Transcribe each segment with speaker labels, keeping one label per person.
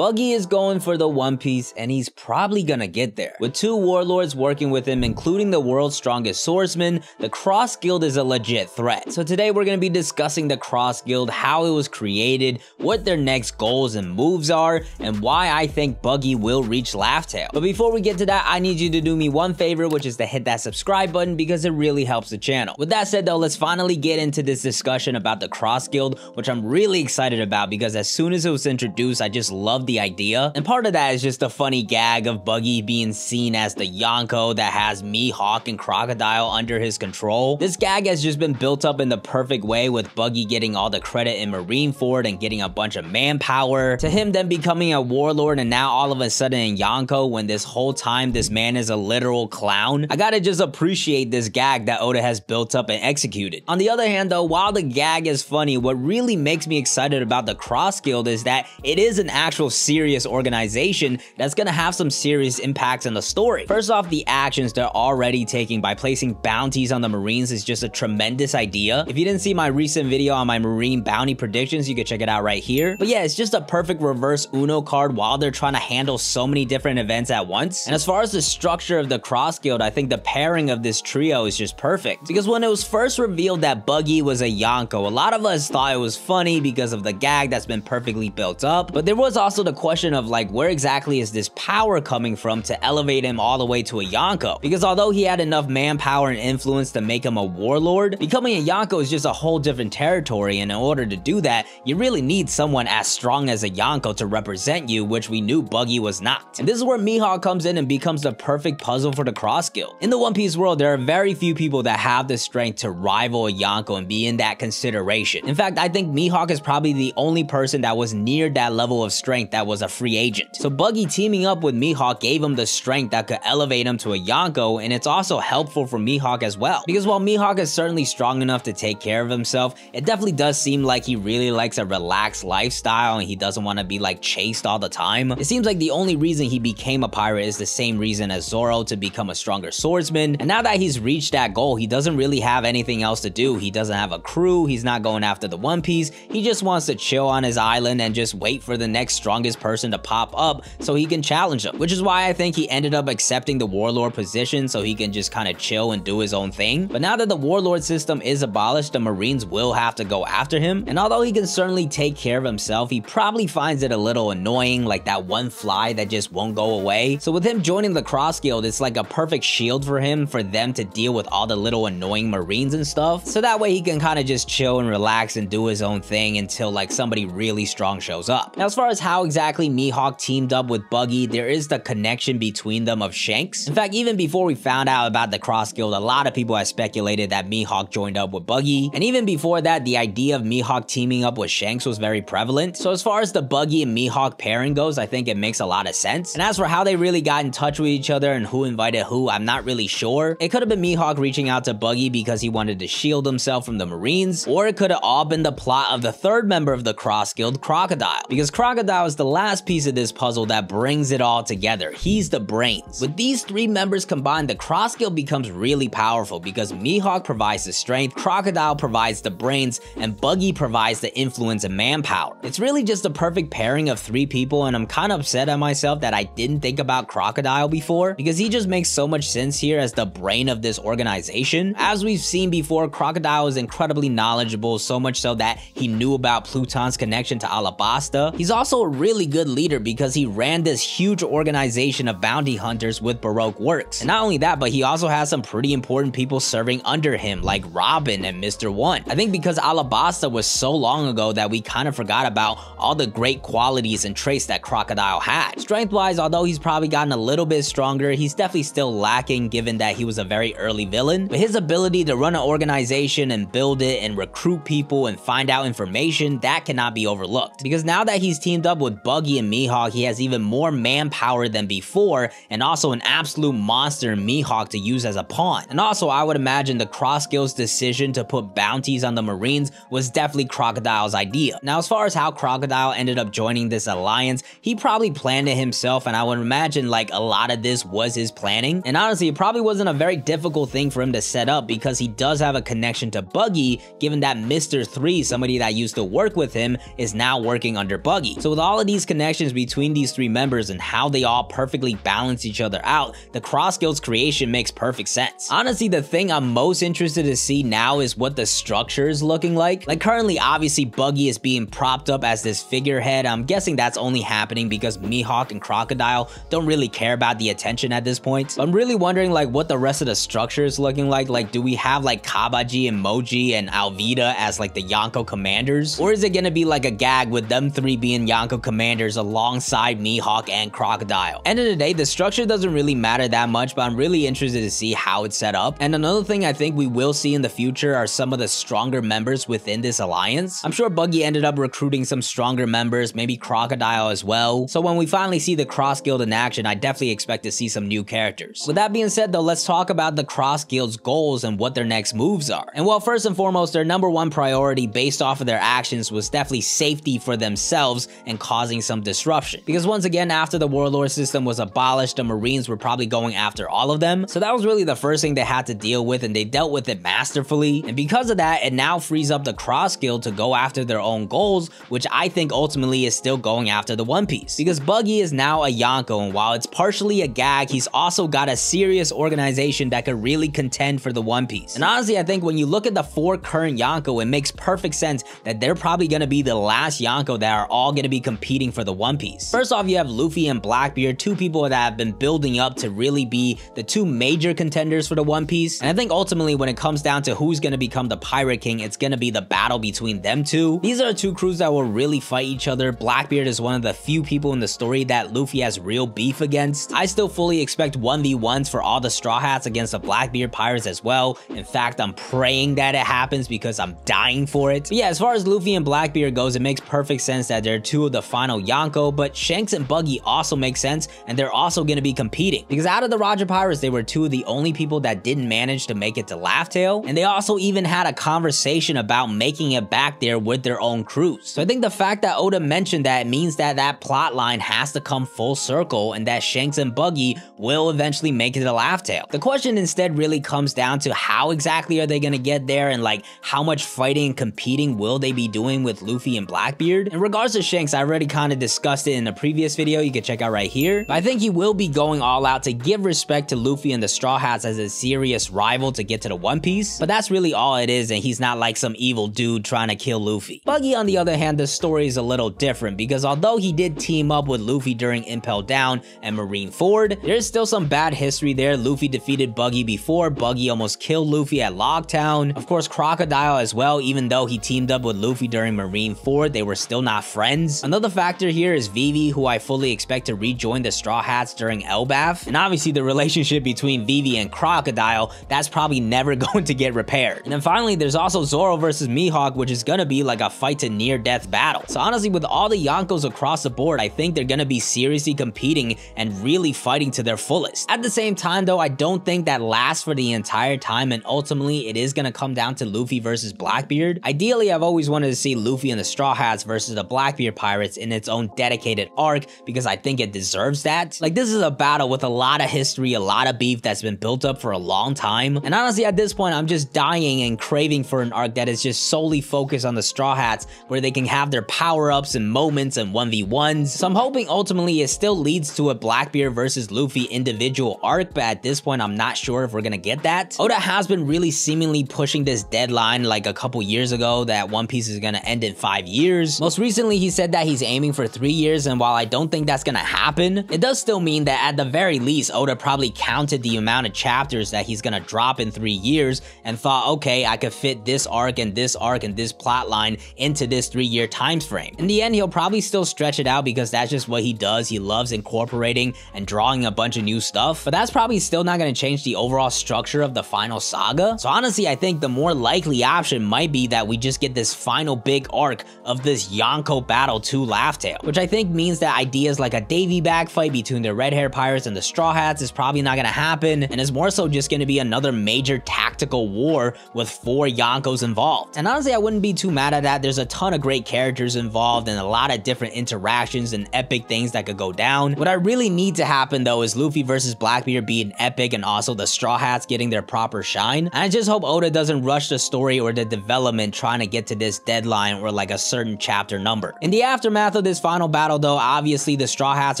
Speaker 1: Buggy is going for the One Piece, and he's probably gonna get there. With 2 warlords working with him, including the world's strongest swordsman, the Cross Guild is a legit threat. So today we're gonna be discussing the Cross Guild, how it was created, what their next goals and moves are, and why I think Buggy will reach Laugh Tale. But before we get to that, I need you to do me one favor, which is to hit that subscribe button because it really helps the channel. With that said though, let's finally get into this discussion about the Cross Guild, which I'm really excited about because as soon as it was introduced, I just loved the idea. And part of that is just a funny gag of Buggy being seen as the Yonko that has Mihawk and Crocodile under his control. This gag has just been built up in the perfect way, with Buggy getting all the credit in Marineford and getting a bunch of manpower, to him then becoming a warlord and now all of a sudden in Yonko, when this whole time this man is a literal clown. I gotta just appreciate this gag that Oda has built up and executed. On the other hand though, while the gag is funny, what really makes me excited about the Cross Guild is that it is an actual serious organization that's gonna have some serious impacts in the story. First off, the actions they're already taking by placing bounties on the Marines is just a tremendous idea. If you didn't see my recent video on my Marine bounty predictions, you can check it out right here. But yeah, it's just a perfect reverse Uno card while they're trying to handle so many different events at once. And as far as the structure of the Cross Guild, I think the pairing of this trio is just perfect. Because when it was first revealed that Buggy was a Yonko, a lot of us thought it was funny because of the gag that's been perfectly built up. But there was also the question of like, where exactly is this power coming from to elevate him all the way to a Yonko? Because although he had enough manpower and influence to make him a warlord, becoming a Yonko is just a whole different territory, and in order to do that, you really need someone as strong as a Yonko to represent you, which we knew Buggy was not. And this is where Mihawk comes in and becomes the perfect puzzle for the Cross Guild. In the One Piece world, there are very few people that have the strength to rival a Yonko and be in that consideration. In fact, I think Mihawk is probably the only person that was near that level of strength that was a free agent. So Buggy teaming up with Mihawk gave him the strength that could elevate him to a Yonko, and it's also helpful for Mihawk as well. Because while Mihawk is certainly strong enough to take care of himself, it definitely does seem like he really likes a relaxed lifestyle and he doesn't want to be like chased all the time. It seems like the only reason he became a pirate is the same reason as Zoro, to become a stronger swordsman. And now that he's reached that goal, he doesn't really have anything else to do. He doesn't have a crew, he's not going after the One Piece, he just wants to chill on his island and just wait for the next strongest person to pop up so he can challenge him. Which is why I think he ended up accepting the warlord position so he can just kind of chill and do his own thing. But now that the warlord system is abolished, the Marines will have to go after him. And although he can certainly take care of himself, he probably finds it a little annoying, like that one fly that just won't go away. So with him joining the Cross Guild, it's like a perfect shield for him, for them to deal with all the little annoying Marines and stuff. So that way he can kind of just chill and relax and do his own thing until like somebody really strong shows up. Now as far as how exactly Mihawk teamed up with Buggy, there is the connection between them of Shanks. In fact, even before we found out about the Cross Guild, a lot of people had speculated that Mihawk joined up with Buggy. And even before that, the idea of Mihawk teaming up with Shanks was very prevalent. So as far as the Buggy and Mihawk pairing goes, I think it makes a lot of sense. And as for how they really got in touch with each other and who invited who, I'm not really sure. It could have been Mihawk reaching out to Buggy because he wanted to shield himself from the Marines, or it could have all been the plot of the third member of the Cross Guild, Crocodile. Because Crocodile is the last piece of this puzzle that brings it all together. He's the brains. With these 3 members combined, the Cross Guild becomes really powerful because Mihawk provides the strength, Crocodile provides the brains, and Buggy provides the influence and manpower. It's really just a perfect pairing of 3 people, and I'm kind of upset at myself that I didn't think about Crocodile before, because he just makes so much sense here as the brain of this organization. As we've seen before, Crocodile is incredibly knowledgeable, so much so that he knew about Pluton's connection to Alabasta. He's also a really good leader because he ran this huge organization of bounty hunters with Baroque Works. And not only that, but he also has some pretty important people serving under him, like Robin and Mr. One. I think because Alabasta was so long ago that we kind of forgot about all the great qualities and traits that Crocodile had. Strength-wise, although he's probably gotten a little bit stronger, he's definitely still lacking given that he was a very early villain. But his ability to run an organization and build it and recruit people and find out information, that cannot be overlooked. Because now that he's teamed up with Buggy and Mihawk, he has even more manpower than before, and also an absolute monster in Mihawk to use as a pawn. And also, I would imagine the Cross Guild's decision to put bounties on the Marines was definitely Crocodile's idea. Now, as far as how Crocodile ended up joining this alliance, he probably planned it himself, and I would imagine like a lot of this was his planning. And honestly, it probably wasn't a very difficult thing for him to set up because he does have a connection to Buggy, given that Mr. 3, somebody that used to work with him, is now working under Buggy. So with all of these connections between these three members and how they all perfectly balance each other out, the Cross Guild's creation makes perfect sense. Honestly, the thing I'm most interested to see now is what the structure is looking like. Like currently, obviously Buggy is being propped up as this figurehead. I'm guessing that's only happening because Mihawk and Crocodile don't really care about the attention at this point. But I'm really wondering like what the rest of the structure is looking like. Like, do we have like Kabaji and Moji and Alvida as like the Yonko commanders? Or is it gonna be like a gag with them three being Yonko commanders alongside Mihawk and Crocodile? End of the day, the structure doesn't really matter that much, but I'm really interested to see how it's set up. And another thing I think we will see in the future are some of the stronger members within this alliance. I'm sure Buggy ended up recruiting some stronger members, maybe Crocodile as well. So when we finally see the Cross Guild in action, I definitely expect to see some new characters. With that being said though, let's talk about the Cross Guild's goals and what their next moves are. And well, first and foremost, their #1 priority based off of their actions was definitely safety for themselves and causing some disruption. Because once again, after the Warlord system was abolished, the Marines were probably going after all of them. So that was really the first thing they had to deal with, and they dealt with it masterfully. And because of that, it now frees up the Cross Guild to go after their own goals, which I think ultimately is still going after the One Piece. Because Buggy is now a Yonko, and while it's partially a gag, he's also got a serious organization that could really contend for the One Piece. And honestly, I think when you look at the 4 current Yonko, it makes perfect sense that they're probably going to be the last Yonko that are all going to be competing for the One Piece. First off, you have Luffy and Blackbeard, 2 people that have been building up to really be the 2 major contenders for the One Piece. And I think ultimately when it comes down to who's going to become the Pirate King, it's going to be the battle between them 2. These are 2 crews that will really fight each other. Blackbeard is one of the few people in the story that Luffy has real beef against. I still fully expect 1v1s for all the Straw Hats against the Blackbeard pirates as well. In fact, I'm praying that it happens because I'm dying for it. But yeah, as far as Luffy and Blackbeard goes, it makes perfect sense that they're 2 of the final Yonko, but Shanks and Buggy also make sense, and they're also going to be competing. Because out of the Roger Pirates, they were 2 of the only people that didn't manage to make it to Laugh Tale, and they also even had a conversation about making it back there with their own crews. So I think the fact that Oda mentioned that means that that plot line has to come full circle, and that Shanks and Buggy will eventually make it to Laugh Tale. The question instead really comes down to how exactly are they going to get there, and like how much fighting and competing will they be doing with Luffy and Blackbeard. In regards to Shanks, I already kind of discussed it in a previous video you can check out right here, but I think he will be going all out to give respect to Luffy and the Straw Hats as a serious rival to get to the One Piece, but that's really all it is, and he's not like some evil dude trying to kill Luffy. Buggy, on the other hand, the story is a little different, because although he did team up with Luffy during Impel Down and Marineford, there's still some bad history there. Luffy defeated Buggy before, Buggy almost killed Luffy at Logtown. Of course, Crocodile as well, even though he teamed up with Luffy during Marineford, they were still not friends. Another factor here is Vivi, who I fully expect to rejoin the Straw Hats during Elbaf, and obviously the relationship between Vivi and Crocodile, that's probably never going to get repaired. And then finally, there's also Zoro versus Mihawk, which is gonna be like a fight to near-death battle. So honestly, with all the Yonkos across the board, I think they're gonna be seriously competing and really fighting to their fullest. At the same time though, I don't think that lasts for the entire time, and ultimately it is gonna come down to Luffy versus Blackbeard. Ideally, I've always wanted to see Luffy and the Straw Hats versus the Blackbeard Pirates in its own dedicated arc, because I think it deserves that. Like, this is a battle with a lot of history, a lot of beef that's been built up for a long time, and honestly at this point I'm just dying and craving for an arc that is just solely focused on the Straw Hats, where they can have their power-ups and moments and 1v1s. So I'm hoping ultimately it still leads to a Blackbeard versus Luffy individual arc, but at this point I'm not sure if we're gonna get that. Oda has been really seemingly pushing this deadline like a couple years ago that One Piece is gonna end in 5 years. Most recently he said that he's aiming for 3 years, and while I don't think that's gonna happen, it does still mean that at the very least Oda probably counted the amount of chapters that he's gonna drop in 3 years and thought, okay, I could fit this arc and this arc and this plot line into this 3-year time frame. In the end, he'll probably still stretch it out because that's just what he does. He loves incorporating and drawing a bunch of new stuff, but that's probably still not going to change the overall structure of the final saga. So honestly, I think the more likely option might be that we just get this final big arc of this Yonko battle to Laugh Tale, which I think means that ideas like a Davy Bag fight between the Red Hair Pirates and the Straw Hats is probably not going to happen, and is more so just going to be another major tactical war with 4 Yonkos involved. And honestly, I wouldn't be too mad at that. There's a ton of great characters involved and a lot of different interactions and epic things that could go down. What I really need to happen though is Luffy versus Blackbeard being epic, and also the Straw Hats getting their proper shine. And I just hope Oda doesn't rush the story or the development trying to get to this deadline or like a certain chapter number. In the aftermath aftermath of this final battle though, obviously the Straw Hats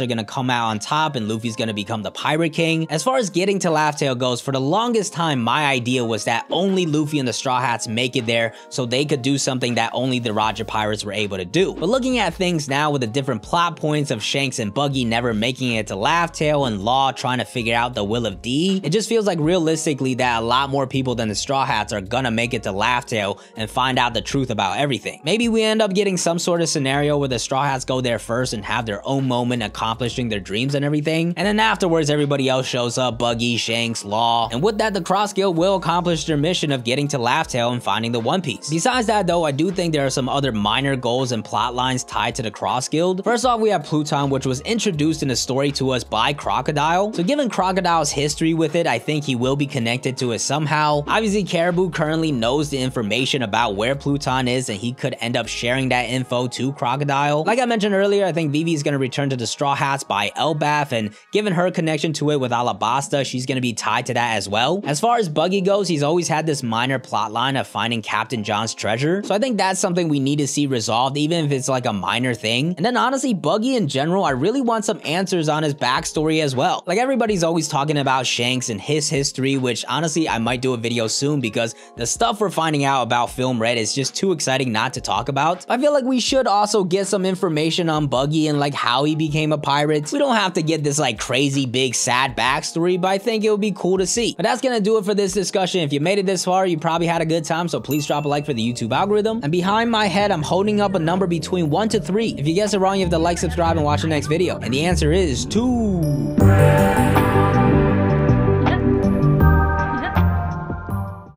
Speaker 1: are gonna come out on top and Luffy's gonna become the Pirate King. As far as getting to Laugh Tale goes, for the longest time my idea was that only Luffy and the Straw Hats make it there so they could do something that only the Roger Pirates were able to do. But looking at things now with the different plot points of Shanks and Buggy never making it to Laugh Tale and Law trying to figure out the will of D, it just feels like realistically that a lot more people than the Straw Hats are gonna make it to Laugh Tale and find out the truth about everything. Maybe we end up getting some sort of scenario where the Straw Hats go there first and have their own moment accomplishing their dreams and everything, and then afterwards everybody else shows up, Buggy, Shanks, Law, and with that the Cross Guild will accomplish their mission of getting to Laugh Tale and finding the One Piece. Besides that though, I do think there are some other minor goals and plot lines tied to the Cross Guild. First off, we have Pluton, which was introduced in the story to us by Crocodile, so given Crocodile's history with it, I think he will be connected to it somehow. Obviously Caribou currently knows the information about where Pluton is and he could end up sharing that info to Crocodile. Like I mentioned earlier, I think Vivi is going to return to the Straw Hats by Elbaf, and given her connection to it with Alabasta, she's going to be tied to that as well. As far as Buggy goes, he's always had this minor plot line of finding Captain John's treasure, so I think that's something we need to see resolved, even if it's like a minor thing. And then honestly, Buggy in general, I really want some answers on his backstory as well. Like everybody's always talking about Shanks and his history, which honestly I might do a video soon because the stuff we're finding out about Film Red is just too exciting not to talk about. I feel like we should also get some information on Buggy and like how he became a pirate. We don't have to get this like crazy big sad backstory, but I think it would be cool to see. But that's gonna do it for this discussion. If you made it this far, you probably had a good time, so please drop a like for the YouTube algorithm. And behind my head, I'm holding up a number between 1 to 3. If you guess it wrong, you have to like, subscribe, and watch the next video. And the answer is 2.